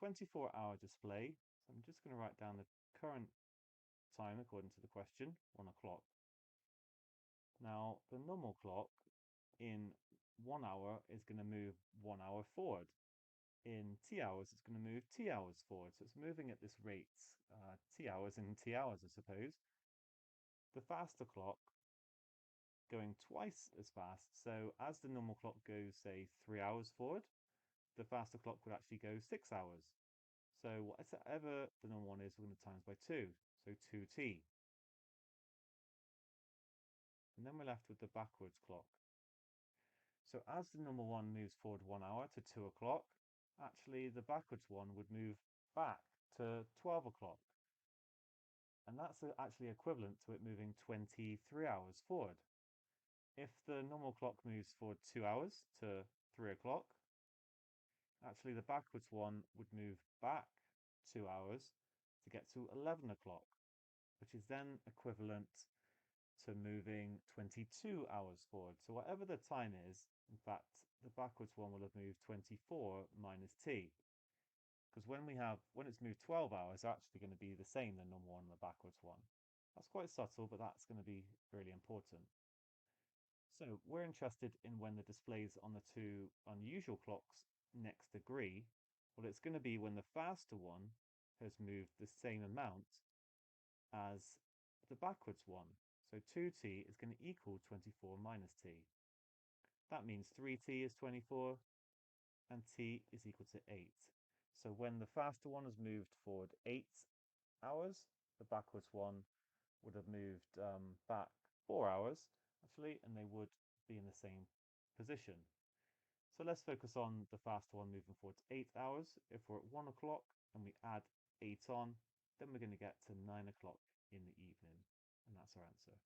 24-hour display. So I'm just going to write down the current time according to the question, 1 o'clock. Now, the normal clock in 1 hour is going to move 1 hour forward. In T hours, it's going to move T hours forward. So it's moving at this rate, T hours in T hours, I suppose. The faster clock going twice as fast. So as the normal clock goes, say, 3 hours forward, the faster clock would actually go 6 hours. So whatever the normal one is, we're going to times by 2. So 2t. And then we're left with the backwards clock. So as the normal one moves forward 1 hour to 2 o'clock, actually the backwards one would move back to 12 o'clock. And that's actually equivalent to it moving 23 hours forward. If the normal clock moves forward 2 hours to 3 o'clock, actually the backwards one would move back 2 hours to get to 11 o'clock, which is then equivalent to moving 22 hours forward. So whatever the time is, in fact, the backwards one will have moved 24 minus t. Because when it's moved 12 hours, it's actually going to be the same, the normal one and the backwards one. That's quite subtle, but that's going to be really important. So we're interested in when the displays on the two unusual clocks next agree. Well, it's going to be when the faster one has moved the same amount as the backwards one. So 2t is going to equal 24 minus t. That means 3t is 24 and t is equal to 8. So when the faster one has moved forward 8 hours, the backwards one would have moved back 4 hours, actually, and they would be in the same position. So let's focus on the faster one moving forward to 8 hours. If we're at 1 o'clock and we add 8 on, then we're going to get to 9 o'clock in the evening. And that's our answer.